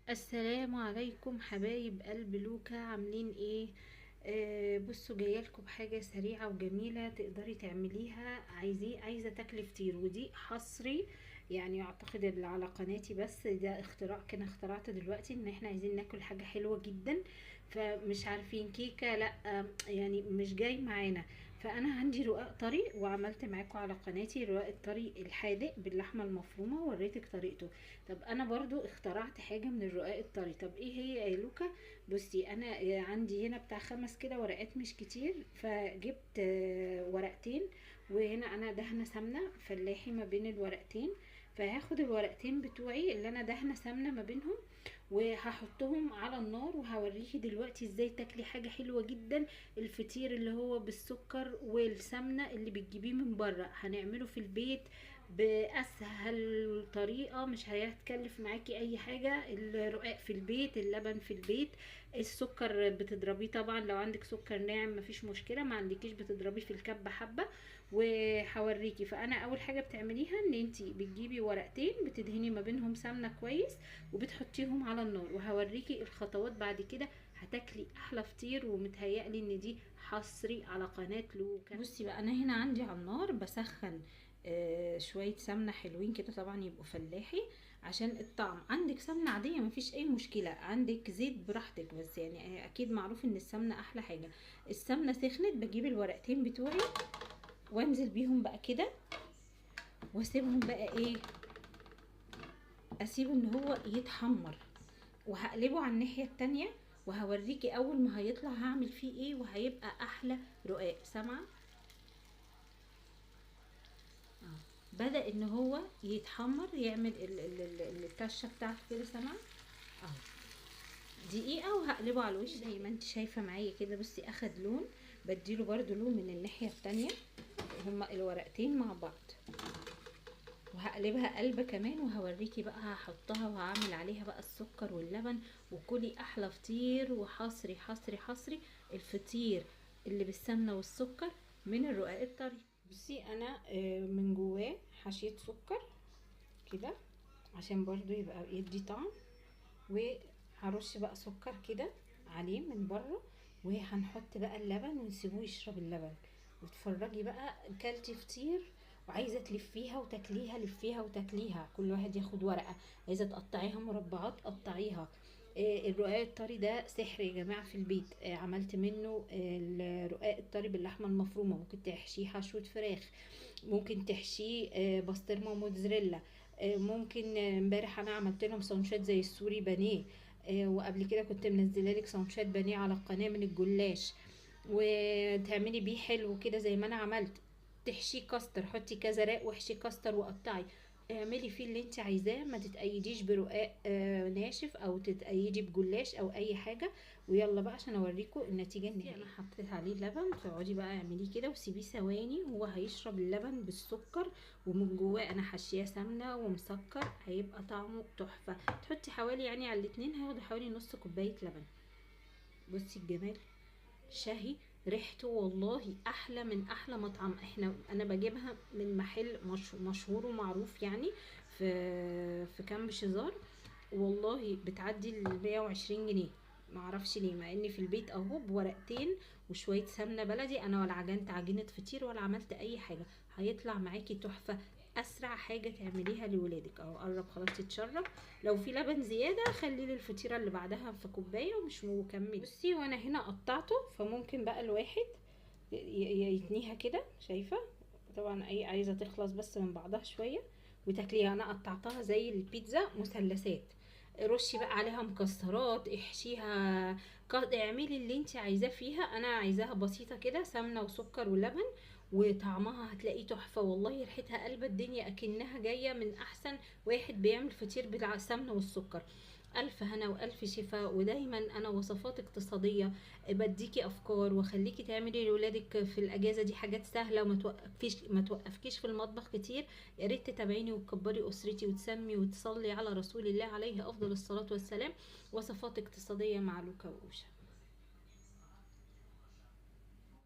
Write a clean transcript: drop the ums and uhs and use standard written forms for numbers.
السلام عليكم حبايب قلب لوكا، عاملين ايه؟ بصوا، جايه لكم بحاجه سريعه وجميله تقدري تعمليها. عايزه تاكلي فطير، ودي حصري. يعني اعتقد اللي على قناتي، بس ده اختراع كان اخترعته دلوقتي، ان احنا عايزين ناكل حاجه حلوه جدا. فمش عارفين كيكه، لا يعني مش جاي معانا. فانا عندي رقاق طري، وعملت معاكم على قناتي الرقاق الطري الحادق باللحمه المفرومه، ووريتك طريقته. طب انا برضو اخترعت حاجه من الرقاق الطري. طب ايه هي يا لوكا؟ بصي، انا عندي هنا بتاع 5 كده ورقات، مش كتير، فجبت ورقتين. وهنا انا دهنه سمنه فلاحي ما بين الورقتين. فهاخد الورقتين بتوعي اللي انا دهنه سمنه ما بينهم، وهحطهم على النار، وهوريكي دلوقتي ازاي تاكلي حاجه حلوه جدا. الفطير اللي هو بالسكر والسمنه اللي بتجيبيه من بره هنعمله في البيت باسهل طريقه، مش هيتكلف معاكي اي حاجه. الرقاق في البيت، اللبن في البيت، السكر بتضربيه طبعا، لو عندك سكر ناعم مفيش مشكله، ما عندكيش بتضربيه في الكبه حبه. وهوريكي. فانا اول حاجه بتعمليها ان انتي بتجيبي ورقتين، بتدهني ما بينهم سمنه كويس، وبتحطيهم على النار، وهوريكي الخطوات بعد كده. هتاكلي احلى فطير، ومتهيألي ان دي حصري على قناة لوكا. بصي بقى، انا هنا عندي على النار بسخن شوية سمنة حلوين كده، طبعا يبقوا فلاحي عشان الطعم. عندك سمنة عادية مفيش اي مشكلة، عندك زيت براحتك، بس يعني اكيد معروف ان السمنة احلى حاجة. السمنة سخنت، بجيب الورقتين بتوعي وانزل بيهم بقى كده، واسيبهم بقى ايه، اسيبه ان هو يتحمر، وهقلبه على الناحية التانية، وهوريكي اول ما هيطلع هعمل فيه ايه، وهيبقى احلى رقاق. سامعة؟ بدأ ان هو يتحمر، يعمل الكشة بتاعته كده. سامعة؟ اهو. دقيقة وهقلبه على الوش زي ما انت شايفة معايا كده. بصي، اخد لون، بديله برضو لون من الناحية التانية. هما الورقتين مع بعض، وهقلبها قلبة كمان، وهوريكي بقى هحطها وهعمل عليها بقى السكر واللبن، وكلي احلى فطير. وحصري حصري حصري الفطير اللي بالسمنة والسكر من الرقاق الطري. بصي، انا من جواه حشيت سكر كده عشان برضو يبقى يدي طعم، وهرش بقى سكر كده عليه من بره، وهنحط بقى اللبن ونسيبوه يشرب اللبن. وتفرجي بقى كلتي فطير. وعايزه تلفيها وتاكليها، لفيها وتاكليها، كل واحد ياخد ورقه. عايزه تقطعيها مربعات قطعيها. الرقاق الطري ده سحر يا جماعه في البيت. عملت منه الرقاق الطري باللحمه المفرومه. ممكن تحشيه حشوه فراخ، ممكن تحشيه بسطرمه وموتزاريلا. ممكن امبارح انا عملت لهم سندوتشات زي السوري بانيه. وقبل كده كنت منزله لك سندوتشات بانيه على القناه من الجلاش، وتعملي بيه حلو كده زي ما انا عملت. تحشي كاستر، حطي كذا رق واحشي كاستر وقطعي. اعملي فيه اللي انت عايزاه، ما تتأيديش برقاق ناشف، او تتأيدي بجلاش او اي حاجه. ويلا بقى عشان اوريكم النتيجه النهائيه. انا حطيت عليه لبن، تقعدي بقى اعمليه كده وسيبيه ثواني، هو هيشرب اللبن بالسكر. ومن جواه انا حاشيه سمنه ومسكر، هيبقى طعمه تحفه. تحطي حوالي يعني على الاتنين هياخدوا حوالي نص كوبايه لبن. بصي الجمال، شهي، ريحته والله احلى من احلى مطعم. انا بجيبها من محل مشهور ومعروف يعني، في كامب شيزار. والله بتعدي ال 120 جنيه. معرفش ليه، مع اني في البيت اهو بورقتين وشويه سمنه بلدي، انا ولا عجنت عجينه فطير ولا عملت اي حاجه. هيطلع معاكي تحفه. اسرع حاجه تعمليها لولادك اهو. قرب خلاص تتشرب. لو في لبن زياده خليه للفطيره اللي بعدها في كوبايه ومش مكمل. بصي، وانا هنا قطعته، فممكن بقى الواحد يتنيها كده، شايفه؟ طبعا اي عايزه تخلص بس من بعضها شويه وتاكليها. انا قطعتها زي البيتزا مثلثات. رشي بقى عليها مكسرات، احشيها، اعملي اللي انت عايزاه فيها. انا عايزاها بسيطه كده، سمنه وسكر ولبن، وطعمها هتلاقيه تحفه. والله ريحتها قلب الدنيا، اكنها جايه من احسن واحد بيعمل فطير بالسمنه والسكر. الف هنا والف شفا. ودايما انا وصفات اقتصاديه، بديكي افكار واخليكي تعملي لولادك في الاجازه دي حاجات سهله، وما توقفكيش في المطبخ كتير. يا ريت تتابعيني وتكبري اسرتي وتسمي وتصلي على رسول الله عليه افضل الصلاه والسلام. وصفات اقتصاديه مع لوكا وأوشا.